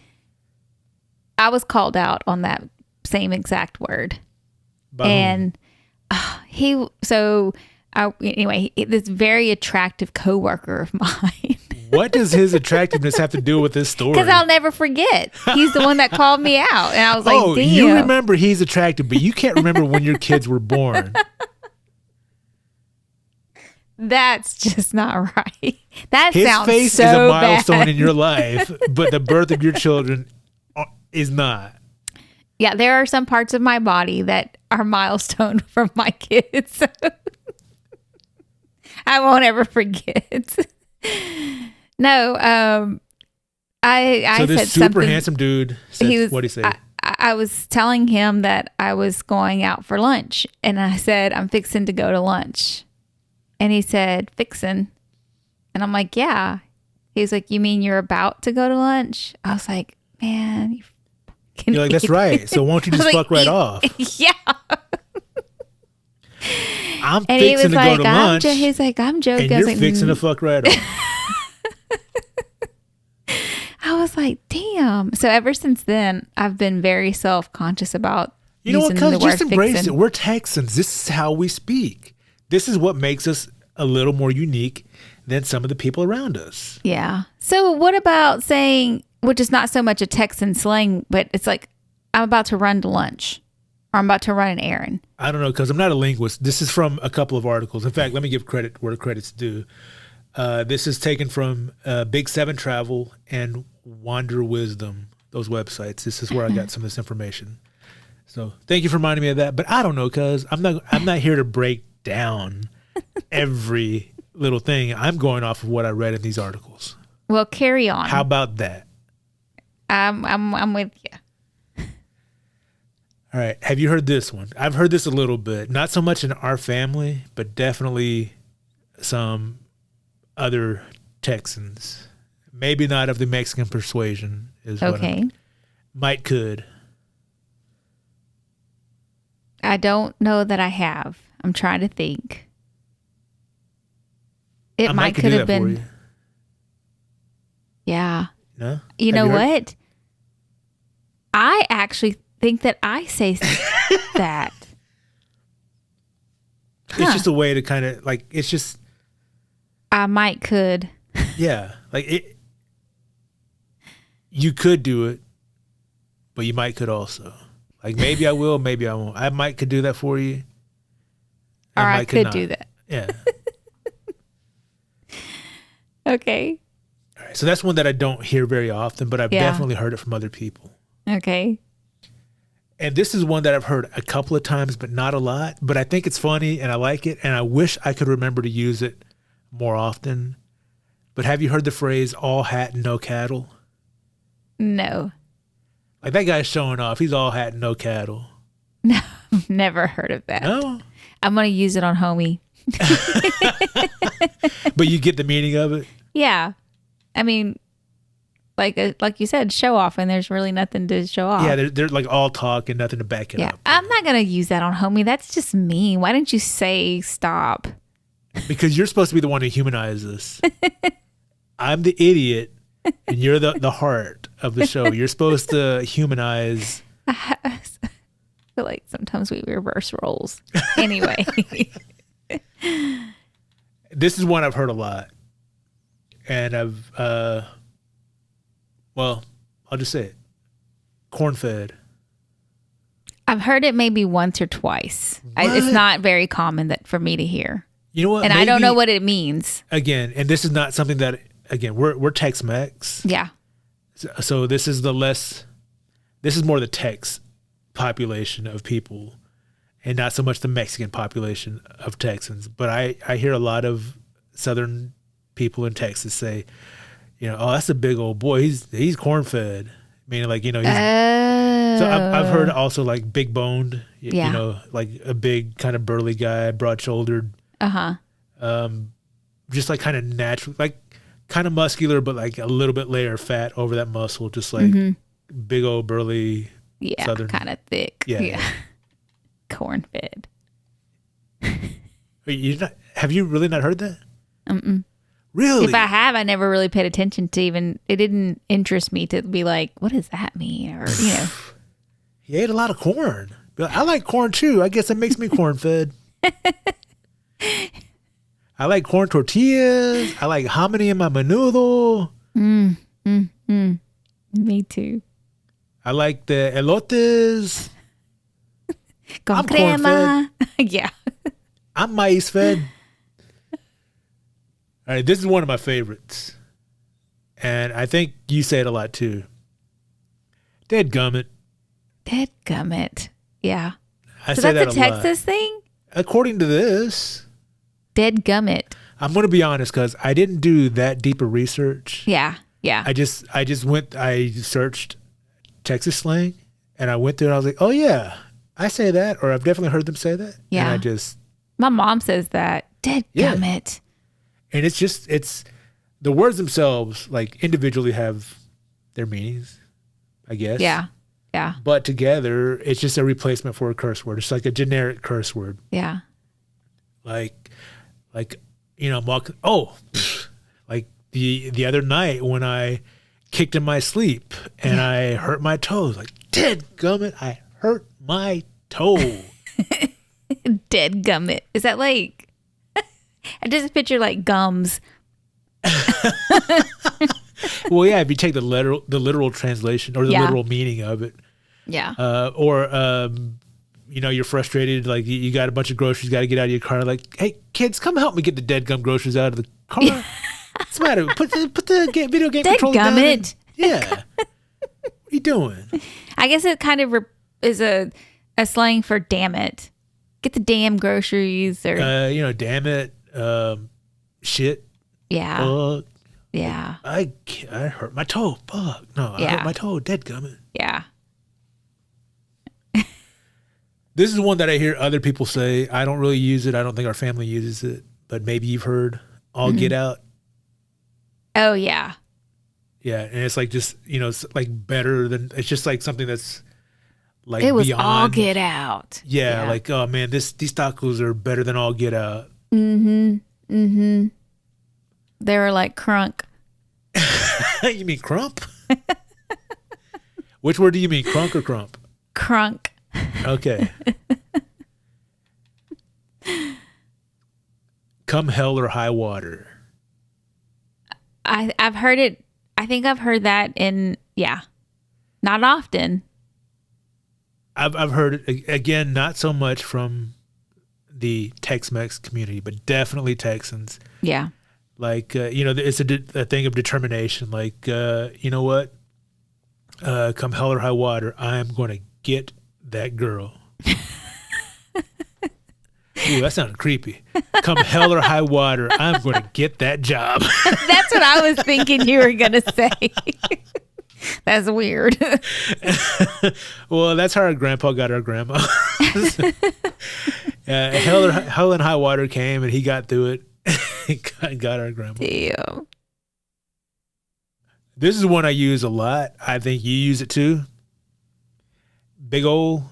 Speaker 1: I was called out on that same exact word.
Speaker 2: By
Speaker 1: and so Anyway, this very attractive coworker of mine.
Speaker 2: What does his attractiveness have to do with this story?
Speaker 1: Because I'll never forget. He's the one that called me out. And I was like, damn.
Speaker 2: You remember he's attractive, but you can't remember when your kids were born.
Speaker 1: That's just not right. That
Speaker 2: His
Speaker 1: sounds
Speaker 2: face
Speaker 1: so
Speaker 2: is a milestone
Speaker 1: bad.
Speaker 2: in your life, but the birth of your children is not.
Speaker 1: Yeah, there are some parts of my body that are milestone from my kids. So I won't ever forget. No, I
Speaker 2: so this
Speaker 1: said
Speaker 2: super
Speaker 1: something.
Speaker 2: handsome dude said, what'd he say?
Speaker 1: I was telling him that I was going out for lunch, and I said, I'm fixing to go to lunch. And he said, fixin'. And I'm like, yeah. He's like, you mean you're about to go to lunch? I was like, man.
Speaker 2: You're like, that's right. So won't you just fuck right off?
Speaker 1: Yeah.
Speaker 2: I'm
Speaker 1: And he
Speaker 2: fixing
Speaker 1: was
Speaker 2: to
Speaker 1: like,
Speaker 2: go to lunch.
Speaker 1: he's like, I'm joking.
Speaker 2: And
Speaker 1: I was
Speaker 2: you're
Speaker 1: like,
Speaker 2: fixing to fuck right off.
Speaker 1: I was like, damn. So ever since then, I've been very self-conscious about
Speaker 2: You know what,
Speaker 1: using the
Speaker 2: cuz
Speaker 1: word
Speaker 2: just embrace
Speaker 1: fixin'.
Speaker 2: it. We're Texans. This is how we speak. This is what makes us a little more unique than some of the people around us.
Speaker 1: Yeah. So what about saying, which is not so much a Texan slang, but it's like, I'm about to run to lunch or I'm about to run an errand.
Speaker 2: I don't know, because I'm not a linguist. This is from a couple of articles. In fact, let me give credit where credit's due. This is taken from Big Seven Travel and Wander Wisdom, those websites. This is where I got some of this information. So thank you for reminding me of that. But I don't know, because I'm not here to break down every little thing. I'm going off of what I read in these articles.
Speaker 1: Well, carry on.
Speaker 2: How about that?
Speaker 1: I'm with you.
Speaker 2: All right. Have you heard this one? I've heard this a little bit. Not so much in our family, but definitely some other Texans. Maybe not of the Mexican persuasion is what
Speaker 1: Okay.
Speaker 2: might could.
Speaker 1: I don't know that I have. I'm trying to think. It
Speaker 2: I
Speaker 1: might
Speaker 2: could
Speaker 1: could
Speaker 2: do
Speaker 1: have
Speaker 2: that for
Speaker 1: been.
Speaker 2: you.
Speaker 1: Yeah.
Speaker 2: No?
Speaker 1: You
Speaker 2: Have
Speaker 1: know
Speaker 2: heard?
Speaker 1: what? I actually think that I say that.
Speaker 2: It's just a way to kind of like, it's just,
Speaker 1: I might could.
Speaker 2: yeah. Like it, you could do it, but you might could also. Like maybe I will, maybe I won't. I might could do that for you.
Speaker 1: Or I
Speaker 2: might
Speaker 1: could
Speaker 2: not.
Speaker 1: do that.
Speaker 2: Yeah.
Speaker 1: Okay.
Speaker 2: All right. So that's one that I don't hear very often, but I've
Speaker 1: Yeah.
Speaker 2: definitely heard it from other people.
Speaker 1: Okay.
Speaker 2: And this is one that I've heard a couple of times, but not a lot. But I think it's funny and I like it. And I wish I could remember to use it more often. But have you heard the phrase, all hat and no cattle?
Speaker 1: No.
Speaker 2: Like that guy's showing off. He's all hat and no cattle.
Speaker 1: No. Never heard of that.
Speaker 2: No.
Speaker 1: I'm going to use it on homie.
Speaker 2: But you get the meaning of it?
Speaker 1: Yeah. I mean, like you said, show off, and there's really nothing to show off.
Speaker 2: Yeah, they're like all talk and nothing to back it
Speaker 1: Yeah.
Speaker 2: up.
Speaker 1: I'm not going to use that on homie. That's just mean. Why didn't you say stop?
Speaker 2: Because you're supposed to be the one who humanizes us. I'm the idiot, and you're the heart of the show. You're supposed to humanize.
Speaker 1: I feel like sometimes we reverse roles. Anyway.
Speaker 2: This is one I've heard a lot. And well, I'll just say it. Corn-fed.
Speaker 1: I've heard it maybe once or twice. It's not very common that for me to hear.
Speaker 2: You know what?
Speaker 1: And I don't know what it means.
Speaker 2: Again, and this is not something that, again, we're Tex-Mex.
Speaker 1: Yeah.
Speaker 2: So this is more the Tex population of people and not so much the Mexican population of Texans. But I hear a lot of Southern people in Texas say, you know, oh, that's a big old boy. He's corn-fed. Meaning like, you know, he's... So I've heard also like big boned, you know, like a big kind of burly guy, broad shouldered. Just like kind of natural, like kind of muscular, but like a little bit layer of fat over that muscle, just like big old burly.
Speaker 1: Yeah,
Speaker 2: Southern.
Speaker 1: kind of thick.
Speaker 2: Yeah.
Speaker 1: Corn fed.
Speaker 2: Have you really not heard that?
Speaker 1: Mm-mm.
Speaker 2: Really?
Speaker 1: If I have, I never really paid attention to even, it didn't interest me to be like, what does that mean? Or, you know.
Speaker 2: He ate a lot of corn. I like corn too. I guess it makes me corn fed. I like corn tortillas. I like hominy in my menudo.
Speaker 1: Me too.
Speaker 2: I like the elotes.
Speaker 1: Con
Speaker 2: I'm
Speaker 1: crema. Yeah.
Speaker 2: I'm maíz fed. All right, this is one of my favorites. And I think you say it a lot too. Dadgummit.
Speaker 1: Dadgummit. Yeah.
Speaker 2: I
Speaker 1: So
Speaker 2: say
Speaker 1: that's
Speaker 2: that
Speaker 1: a
Speaker 2: a lot.
Speaker 1: Texas thing?
Speaker 2: According to this,
Speaker 1: Dadgummit.
Speaker 2: I'm going to be honest because I didn't do that deeper research.
Speaker 1: Yeah. Yeah.
Speaker 2: I searched Texas slang and I went through and I was like, oh yeah, I say that, or I've definitely heard them say that.
Speaker 1: Yeah.
Speaker 2: And
Speaker 1: My mom says that. Dadgummit.
Speaker 2: and it's the words themselves, like individually have their meanings, I guess.
Speaker 1: Yeah. Yeah.
Speaker 2: But together, it's just a replacement for a curse word. It's like a generic curse word.
Speaker 1: Yeah.
Speaker 2: Like, like the other night when I kicked in my sleep and I hurt my toes. Like, dadgummit, I hurt my toe.
Speaker 1: Dadgummit. Is that like, I just picture like gums.
Speaker 2: Well, yeah, if you take the literal translation or the literal meaning of it.
Speaker 1: Yeah.
Speaker 2: You're frustrated, like you got a bunch of groceries, got to get out of your car. Like, hey, kids, come help me get the dadgum groceries out of the car. What's the matter? Put the video game controller down.
Speaker 1: Dadgummit.
Speaker 2: Yeah. What are you doing?
Speaker 1: I guess it kind of is a slang for damn it. Get the damn groceries or.
Speaker 2: Damn it. Shit.
Speaker 1: Yeah.
Speaker 2: Fuck.
Speaker 1: Yeah.
Speaker 2: I hurt my toe. Fuck. No, I hurt my toe. Dadgummit.
Speaker 1: Yeah.
Speaker 2: This is one that I hear other people say. I don't really use it. I don't think our family uses it, but maybe you've heard all get out.
Speaker 1: Oh, yeah.
Speaker 2: Yeah. And it's like just, it's like better than, it's just like something that's like
Speaker 1: it was
Speaker 2: beyond.
Speaker 1: all get out.
Speaker 2: Yeah. Like, oh man, these tacos are better than all get out.
Speaker 1: They were like crunk.
Speaker 2: You mean crump? Which word do you mean, crunk or crump?
Speaker 1: Crunk.
Speaker 2: Okay. Come hell or high water.
Speaker 1: I've heard it. I think I've heard that not often.
Speaker 2: I've heard it again, not so much from the Tex-Mex community, but definitely Texans.
Speaker 1: Yeah.
Speaker 2: Like, it's a thing of determination. Like, you know what? Come hell or high water, I'm going to get that girl. Ooh, that sounded creepy. Come hell or high water, I'm going to get that job.
Speaker 1: That's what I was thinking you were going to say. That's weird.
Speaker 2: Well, that's how our grandpa got our grandma. Hell and high water came and he got through it. He got our grandma.
Speaker 1: Damn.
Speaker 2: This is one I use a lot. I think you use it too. Big ol'.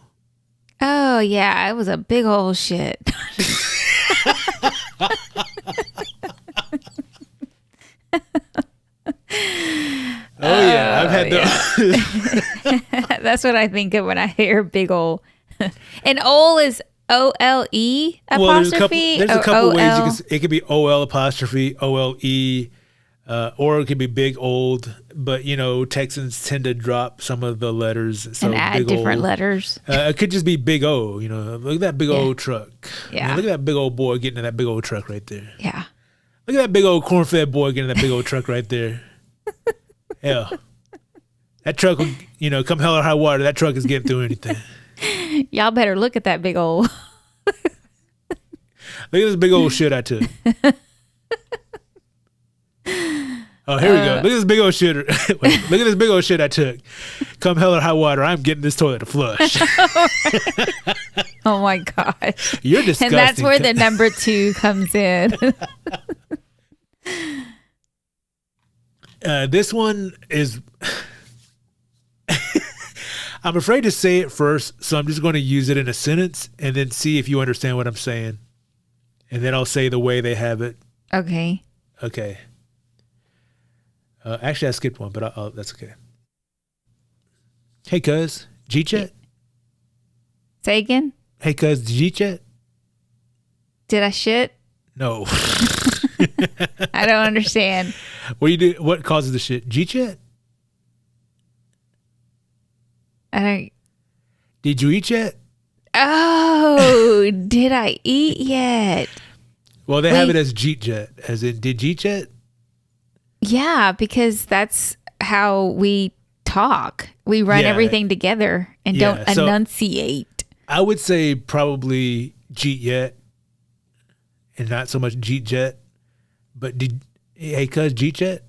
Speaker 1: Oh, yeah. It was a big old shit.
Speaker 2: Oh, yeah. I've had those.
Speaker 1: That's what I think of when I hear big ol'. And ol is O-L-E apostrophe?
Speaker 2: There's a couple ways
Speaker 1: O-L?
Speaker 2: it could be O-L apostrophe, O-L-E, or it could be big old. But, Texans tend to drop some of the letters. So
Speaker 1: and add
Speaker 2: big
Speaker 1: different
Speaker 2: old.
Speaker 1: letters.
Speaker 2: It could just be big O, Look at that big old truck.
Speaker 1: Yeah.
Speaker 2: Look at that big old boy getting in that big old truck right there.
Speaker 1: Yeah.
Speaker 2: Look at that big old corn-fed boy getting in that big old truck right there. Hell. That truck will, come hell or high water, that truck is getting through anything.
Speaker 1: Y'all better look at that big old.
Speaker 2: Look at this big old shit I took. Oh, here we go. Look at this big old shit. Look at this big old shit I took. Come hell or high water, I'm getting this toilet to flush.
Speaker 1: Oh my gosh.
Speaker 2: You're disgusting.
Speaker 1: And that's where the number 2 comes in.
Speaker 2: This one is... I'm afraid to say it first, so I'm just going to use it in a sentence and then see if you understand what I'm saying. And then I'll say the way they have it.
Speaker 1: Okay.
Speaker 2: Okay. Actually, I skipped one, but that's okay. Hey, cuz, G-chat?
Speaker 1: Say again?
Speaker 2: Hey, cuz, G-chat?
Speaker 1: Did I shit?
Speaker 2: No.
Speaker 1: I don't understand.
Speaker 2: What do you do? What causes the shit? G-chat?
Speaker 1: I don't.
Speaker 2: Did you eat yet?
Speaker 1: Oh, did I eat yet?
Speaker 2: Well, they have it as Jeet-jet, as in, did Jeet-jet?
Speaker 1: Yeah, because that's how we talk. We run everything together and don't enunciate.
Speaker 2: I would say probably Jeet-yet and not so much Jeet-jet. But hey, cuz Jeet-jet?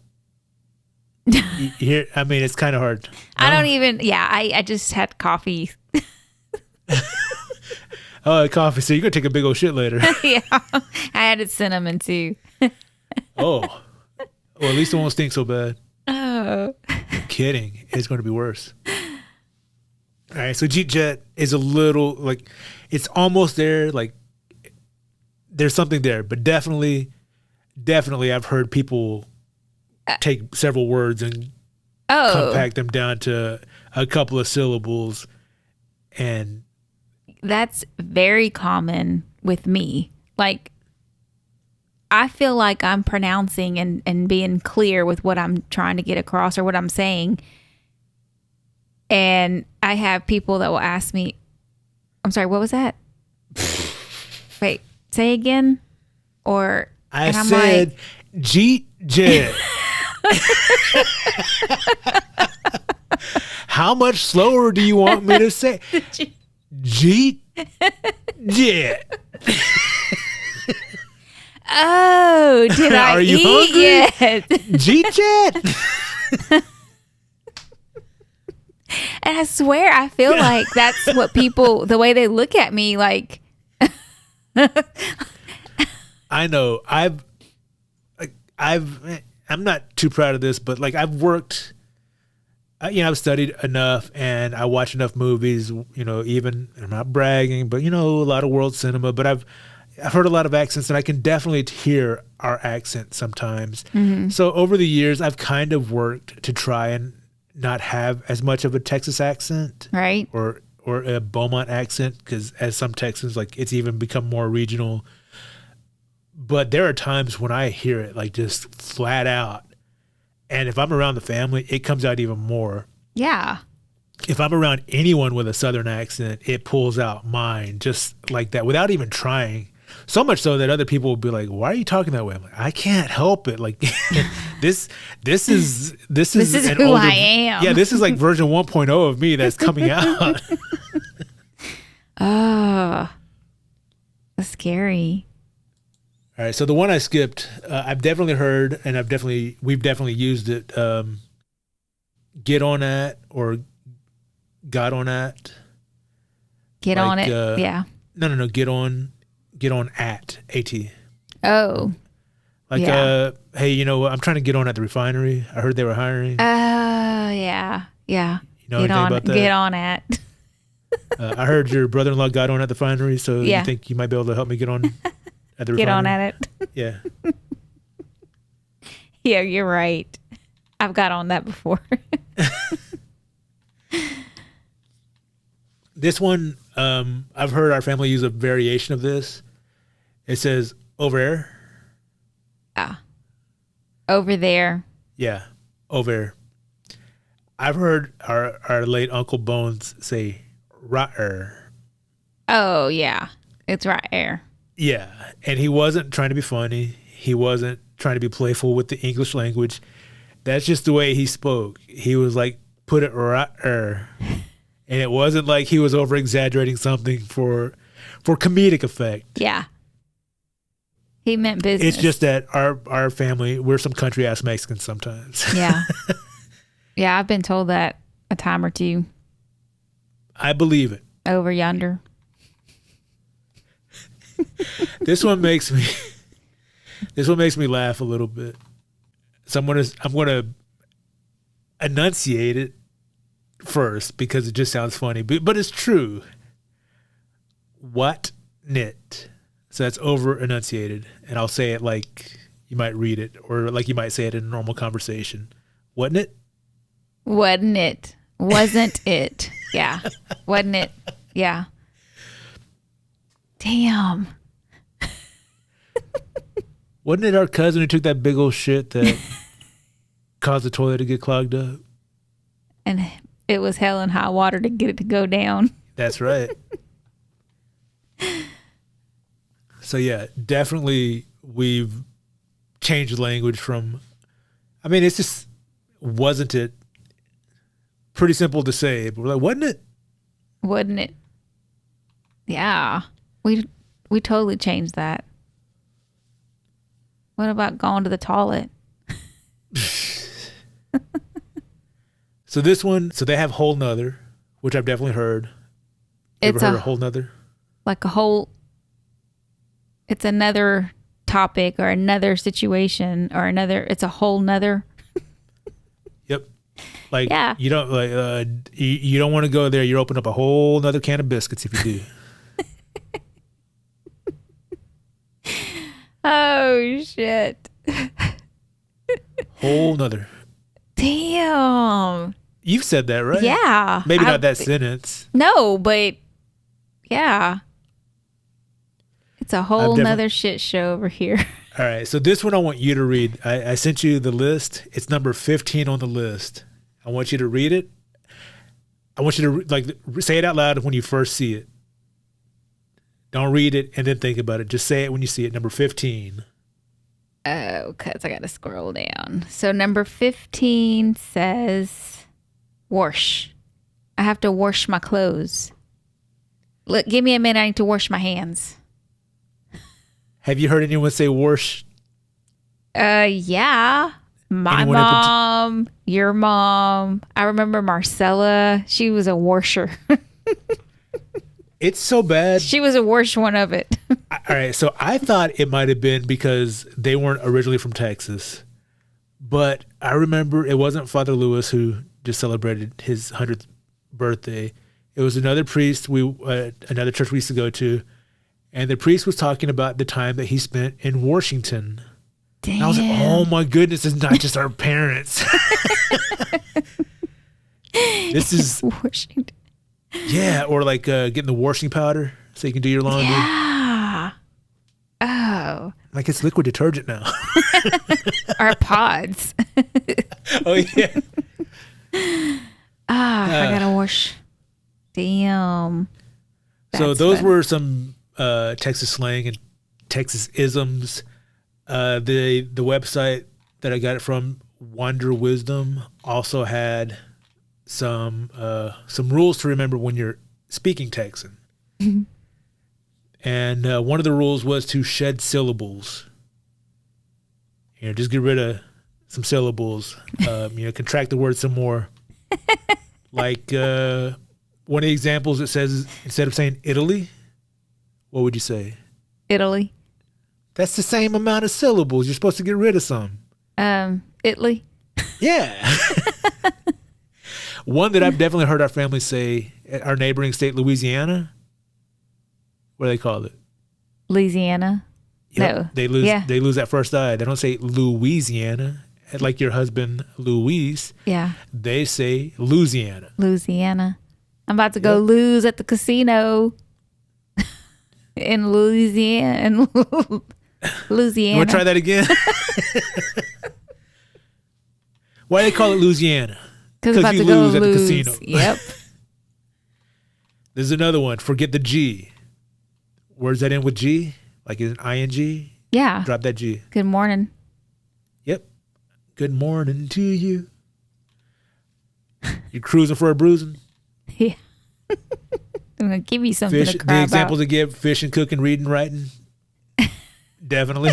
Speaker 2: Here, I mean, it's kind of hard. No?
Speaker 1: I don't even, I just had coffee.
Speaker 2: Oh, coffee. So you're going to take a big old shit later.
Speaker 1: Yeah. I added cinnamon too.
Speaker 2: Oh. Well, at least it won't stink so bad.
Speaker 1: Oh.
Speaker 2: I'm kidding. It's going to be worse. All right. So Jeet-jet is a little like, it's almost there. Like, there's something there. But definitely, I've heard people take several words and compact them down to a couple of syllables. And
Speaker 1: that's very common with me. Like, I feel like I'm pronouncing and being clear with what I'm trying to get across or what I'm saying. And I have people that will ask me, I'm sorry, what was that? Wait, say again? Or
Speaker 2: I said like, Jeet-jet. How much slower do you want me to say? Jeet-jet.
Speaker 1: Oh, did I
Speaker 2: Are you
Speaker 1: eat
Speaker 2: hungry?
Speaker 1: Yet?
Speaker 2: Jeet-jet.
Speaker 1: And I swear, I feel like that's what people, the way they look at me, like.
Speaker 2: I know. I'm not too proud of this, but like I've worked, I've studied enough and I watch enough movies, even, I'm not bragging, but a lot of world cinema, but I've heard a lot of accents and I can definitely hear our accent sometimes. Mm-hmm. So over the years, I've kind of worked to try and not have as much of a Texas accent.
Speaker 1: Right.
Speaker 2: Or a Beaumont accent, because as some Texans, like it's even become more regional. But there are times when I hear it like just flat out. And if I'm around the family, it comes out even more.
Speaker 1: Yeah.
Speaker 2: If I'm around anyone with a Southern accent, it pulls out mine just like that without even trying. So much so that other people will be like, why are you talking that way? I'm like, I can't help it. Like this is
Speaker 1: who older, I am.
Speaker 2: Yeah, this is like version 1.0 of me that's coming out.
Speaker 1: Oh, that's scary.
Speaker 2: All right, so the one I skipped, I've definitely heard, and we've definitely used it. Get on at or got on at.
Speaker 1: Get like, on it, yeah.
Speaker 2: No. Get on at AT.
Speaker 1: Oh,
Speaker 2: like
Speaker 1: yeah.
Speaker 2: Hey, I'm trying to get on at the refinery. I heard they were hiring.
Speaker 1: Oh, yeah.
Speaker 2: You know anything about that?
Speaker 1: Get on at.
Speaker 2: I heard your brother-in-law got on at the refinery, so you think you might be able to help me get on at the refinery?
Speaker 1: Get on at it.
Speaker 2: Yeah.
Speaker 1: Yeah, you're right. I've got on that before.
Speaker 2: This one, I've heard our family use a variation of this. It says, over there.
Speaker 1: Ah. Over there.
Speaker 2: Yeah, over there. I've heard our late Uncle Bones say, right-er.
Speaker 1: Oh, yeah. It's right there.
Speaker 2: Yeah, and he wasn't trying to be funny. He wasn't trying to be playful with the English language. That's just the way he spoke. He was like, put it right-er. And it wasn't like he was over-exaggerating something for comedic effect.
Speaker 1: Yeah. He meant business.
Speaker 2: It's just that our family, we're some country-ass Mexicans sometimes.
Speaker 1: Yeah. Yeah, I've been told that a time or two.
Speaker 2: I believe it.
Speaker 1: Over yonder.
Speaker 2: This one makes me laugh a little bit. So I'm gonna enunciate it first because it just sounds funny, but it's true. What knit? So that's over enunciated, and I'll say it like you might read it, or like you might say it in a normal conversation. Wasn't it?
Speaker 1: Wasn't it? Wasn't it? Yeah. Wasn't it? Yeah. Damn.
Speaker 2: Wasn't it our cousin who took that big old shit that caused the toilet to get clogged up?
Speaker 1: And it was hell and high water to get it to go down.
Speaker 2: That's right. So yeah, definitely we've changed language from, I mean, it's just, wasn't it pretty simple to say, but we're like, wasn't it?
Speaker 1: Wouldn't it? Yeah. We totally changed that. What about going to the toilet?
Speaker 2: So this one, so they have whole nother, which I've definitely heard.
Speaker 1: It's
Speaker 2: Ever heard of whole nother?
Speaker 1: Like a whole, it's another topic or another situation or another, it's a whole nother.
Speaker 2: Yep. Like,
Speaker 1: yeah.
Speaker 2: You don't like, you don't want to go there. You open up a whole nother can of biscuits if you do.
Speaker 1: Oh, shit.
Speaker 2: Whole nother.
Speaker 1: Damn.
Speaker 2: You've said that, right?
Speaker 1: Yeah.
Speaker 2: Maybe not that sentence.
Speaker 1: No, but yeah. It's a whole nother shit show over here.
Speaker 2: All right. So this one I want you to read. I sent you the list. It's number 15 on the list. I want you to read it. I want you to like say it out loud when you first see it. Don't read it and then think about it. Just say it when you see it. Number 15.
Speaker 1: Oh, because I got to scroll down. So number 15 says, wash. I have to wash my clothes. Look, give me a minute. I need to wash my hands.
Speaker 2: Have you heard anyone say wash?
Speaker 1: Yeah. My
Speaker 2: Anyone
Speaker 1: mom, your mom. I remember Marcella. She was a washer.
Speaker 2: It's so bad.
Speaker 1: She was a worse one of it.
Speaker 2: All right. So I thought it might have been because they weren't originally from Texas. But I remember it wasn't Father Lewis who just celebrated his 100th birthday. It was another priest, another church we used to go to. And the priest was talking about the time that he spent in Washington.
Speaker 1: Damn.
Speaker 2: And I was like, oh my goodness, it's not just our parents. This is
Speaker 1: Washington.
Speaker 2: Yeah, or like getting the washing powder so you can do your laundry.
Speaker 1: Yeah. Oh.
Speaker 2: Like it's liquid detergent now.
Speaker 1: Our pods.
Speaker 2: Oh, yeah.
Speaker 1: I gotta wash. Damn.
Speaker 2: So
Speaker 1: That's
Speaker 2: those
Speaker 1: fun.
Speaker 2: were some Texas slang and Texas-isms. The website that I got it from, Wander Wisdom, also had some rules to remember when you're speaking Texan. And one of the rules was to shed syllables. You know, just get rid of some syllables. Contract the word some more. Like one of the examples, it says instead of saying Italy, what would you say?
Speaker 1: Italy.
Speaker 2: That's the same amount of syllables. You're supposed to get rid of some.
Speaker 1: Italy.
Speaker 2: Yeah. One that I've definitely heard our family say, our neighboring state, Louisiana. What do they call it?
Speaker 1: Louisiana.
Speaker 2: Yep.
Speaker 1: No.
Speaker 2: They lose that first I. They don't say Louisiana, like your husband, Louise.
Speaker 1: Yeah.
Speaker 2: They say Louisiana.
Speaker 1: Louisiana. I'm about to go lose at the casino in Louisiana. Louisiana.
Speaker 2: You want to try that again? Why do they call it Louisiana?
Speaker 1: Because
Speaker 2: you
Speaker 1: about to
Speaker 2: lose
Speaker 1: go
Speaker 2: at the
Speaker 1: lose.
Speaker 2: casino.
Speaker 1: Yep.
Speaker 2: There's another one. Forget the G. Words that end with G, like an ing.
Speaker 1: Yeah.
Speaker 2: Drop that G.
Speaker 1: Good morning.
Speaker 2: Yep. Good morning to you. You cruising for a bruising?
Speaker 1: Yeah. I'm going to give you something
Speaker 2: Fish,
Speaker 1: to cry
Speaker 2: the examples
Speaker 1: about.
Speaker 2: they give, fishing, cooking, reading, writing. Definitely.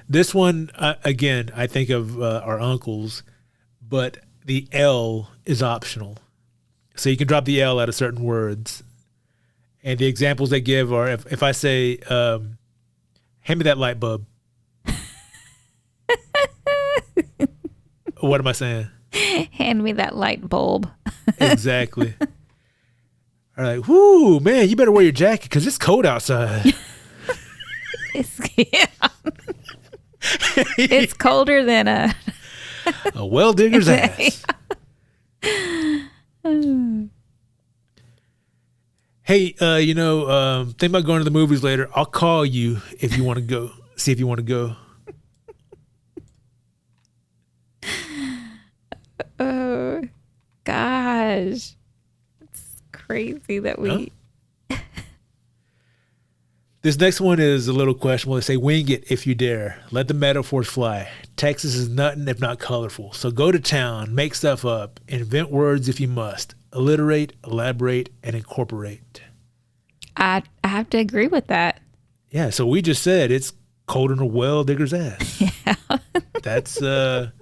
Speaker 2: This one, again, I think of our uncles, but the L is optional. So you can drop the L out of certain words. And the examples they give are, if I say, hand me that light bulb. What am I saying?
Speaker 1: Hand me that light bulb.
Speaker 2: Exactly. All right. Whoo, man, you better wear your jacket because it's cold outside.
Speaker 1: It's colder than
Speaker 2: a well digger's ass. Hey, think about going to the movies later. I'll call you if you want to go. See if you want to go.
Speaker 1: Oh, gosh. It's crazy that we...
Speaker 2: Huh? This next one is a little questionable. They say, wing it if you dare. Let the metaphors fly. Texas is nothing if not colorful. So go to town, make stuff up, invent words if you must. Alliterate, elaborate, and incorporate.
Speaker 1: I have to agree with that.
Speaker 2: Yeah, so we just said it's colder than a well digger's ass.
Speaker 1: Yeah.
Speaker 2: That's, what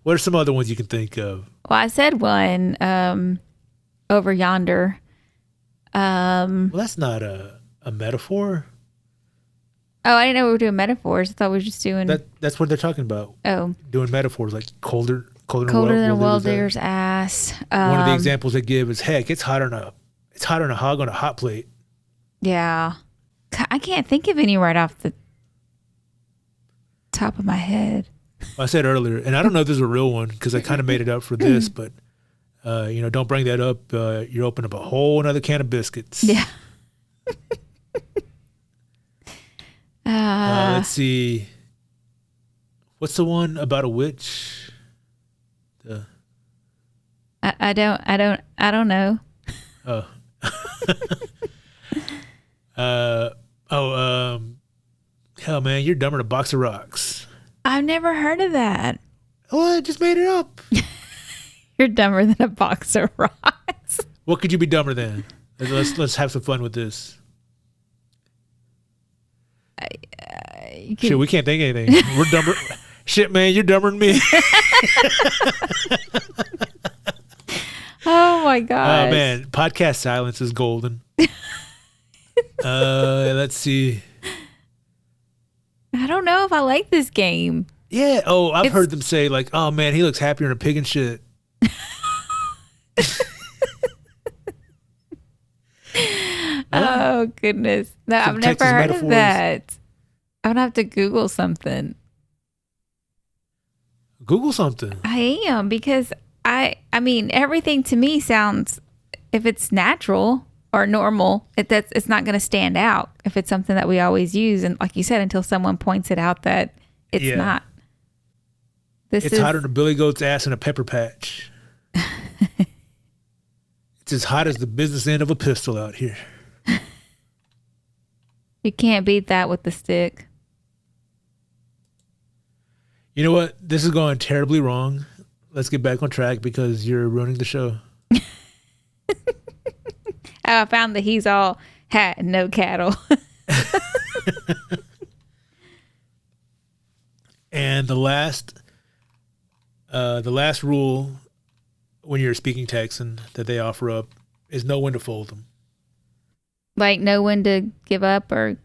Speaker 2: are some other ones you can think of?
Speaker 1: Well, I said one over yonder.
Speaker 2: Well, that's not a metaphor.
Speaker 1: Oh, I didn't know we were doing metaphors. I thought we were just doing...
Speaker 2: That's what they're talking about.
Speaker 1: Oh.
Speaker 2: Doing metaphors like colder than
Speaker 1: a well digger's ass.
Speaker 2: One of the examples they give is, heck, it's hotter than a hog on a hot plate.
Speaker 1: Yeah. I can't think of any right off the top of my head.
Speaker 2: I said earlier, and I don't know if this is a real one because I kind of made it up for this, but, don't bring that up. You're opening up a whole another can of biscuits.
Speaker 1: Yeah.
Speaker 2: Let's see. What's the one about a witch?
Speaker 1: I don't know.
Speaker 2: Oh. Hell, man, you're dumber than a box of rocks.
Speaker 1: I've never heard of that.
Speaker 2: Oh, I just made it up.
Speaker 1: You're dumber than a box of rocks.
Speaker 2: What could you be dumber than? Let's have some fun with this. Shit, we can't think of anything. We're dumber. Shit, man, you're dumber than me.
Speaker 1: Oh my god.
Speaker 2: Oh man, podcast silence is golden. Let's see.
Speaker 1: I don't know if I like this game.
Speaker 2: Yeah. Oh, I've heard them say like, "Oh man, he looks happier than a pig and shit."
Speaker 1: Oh goodness! No, I've never
Speaker 2: Texas
Speaker 1: heard
Speaker 2: metaphors.
Speaker 1: of that. I'm gonna have to Google something.
Speaker 2: Google something.
Speaker 1: I am, because I mean everything to me sounds, if it's natural or normal, it's not going to stand out if it's something that we always use, and like you said, until someone points it out that it's not.
Speaker 2: It's hotter than a billy goat's ass in a pepper patch. It's as hot as the business end of a pistol out here.
Speaker 1: You can't beat that with the stick.
Speaker 2: You know what? This is going terribly wrong. Let's get back on track because you're ruining the show.
Speaker 1: I found that he's all hat and no cattle.
Speaker 2: And the last rule when you're speaking Texan that they offer up is know when to fold them.
Speaker 1: Like know when to give up or...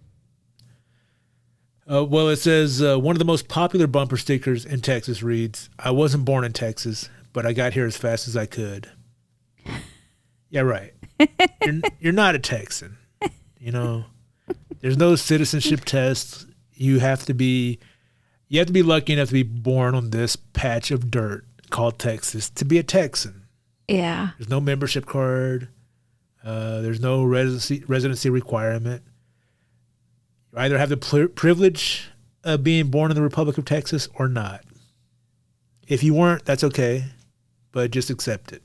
Speaker 2: Well, it says one of the most popular bumper stickers in Texas reads, "I wasn't born in Texas, but I got here as fast as I could." Yeah, right. You're not a Texan. You know, there's no citizenship test. You have to be lucky enough to be born on this patch of dirt called Texas to be a Texan.
Speaker 1: Yeah.
Speaker 2: There's no membership card. There's no residency requirement. You either have the privilege of being born in the Republic of Texas or not. If you weren't, that's okay, but just accept it.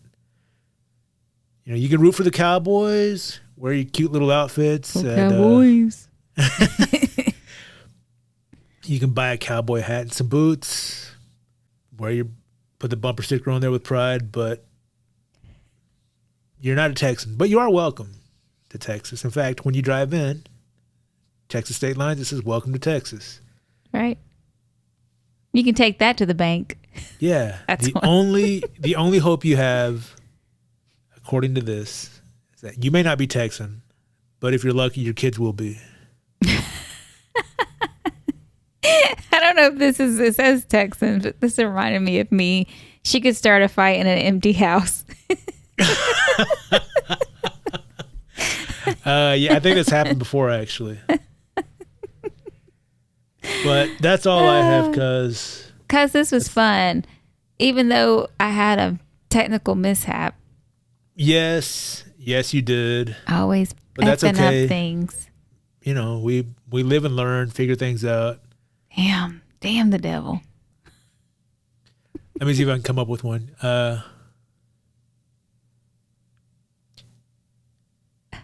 Speaker 2: You know, you can root for the Cowboys, wear your cute little outfits.
Speaker 1: Cowboys.
Speaker 2: You can buy a cowboy hat and some boots, put the bumper sticker on there with pride, but you're not a Texan. But you are welcome to Texas. In fact, when you drive in Texas state lines, it says "Welcome to Texas."
Speaker 1: Right. You can take that to the bank.
Speaker 2: Yeah.
Speaker 1: That's
Speaker 2: the only hope you have, according to this, is that you may not be Texan, but if you're lucky, your kids will be.
Speaker 1: I don't know if it says Texan, but this reminded me of me. She could start a fight in an empty house.
Speaker 2: Yeah, I think that's happened before, actually. But that's all I have, because
Speaker 1: this was fun, even though I had a technical mishap.
Speaker 2: yes, you did.
Speaker 1: I always
Speaker 2: But that's
Speaker 1: Effing
Speaker 2: okay.
Speaker 1: up things.
Speaker 2: You know, we live and learn, figure things out.
Speaker 1: Damn the devil.
Speaker 2: Let me see if I can come up with one.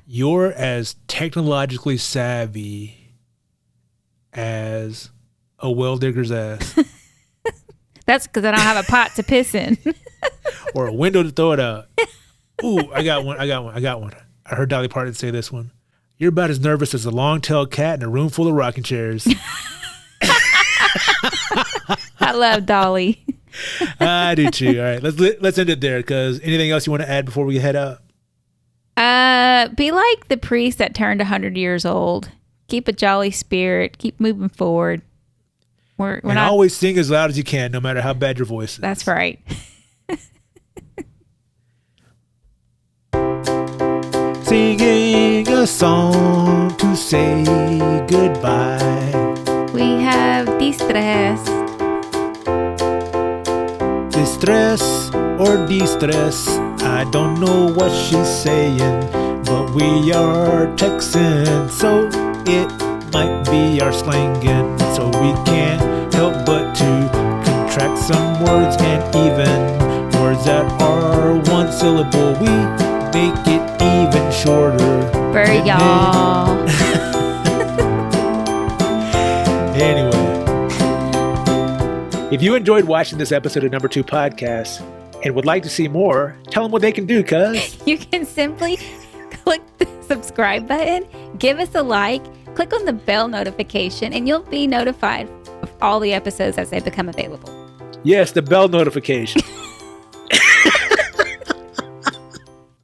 Speaker 2: You're as technologically savvy as a well digger's ass.
Speaker 1: That's because I don't have a pot to piss in.
Speaker 2: Or a window to throw it out. Ooh, I got one. I heard Dolly Parton say this one. You're about as nervous as a long-tailed cat in a room full of rocking chairs.
Speaker 1: I love Dolly.
Speaker 2: I do too. All right, let's end it there. Because anything else you want to add before we head out?
Speaker 1: Be like the priest that turned 100 years old. Keep a jolly spirit. Keep moving forward. We're
Speaker 2: And
Speaker 1: not
Speaker 2: always sing as loud as you can, no matter how bad your voice is.
Speaker 1: That's right.
Speaker 2: Singing a song to say goodbye.
Speaker 1: We have distress.
Speaker 2: Distress or de-stress, I don't know what she's saying, but we are Texans, so it might be our slangin', so we can't help but to contract some words, and even words that are one syllable, we make it even shorter.
Speaker 1: For y'all.
Speaker 2: Anyway, if you enjoyed watching this episode of Number 2 Podcast and would like to see more, tell them what they can do, cuz.
Speaker 1: You can simply click the subscribe button, give us a like, click on the bell notification, and you'll be notified of all the episodes as they become available.
Speaker 2: Yes, the bell notification.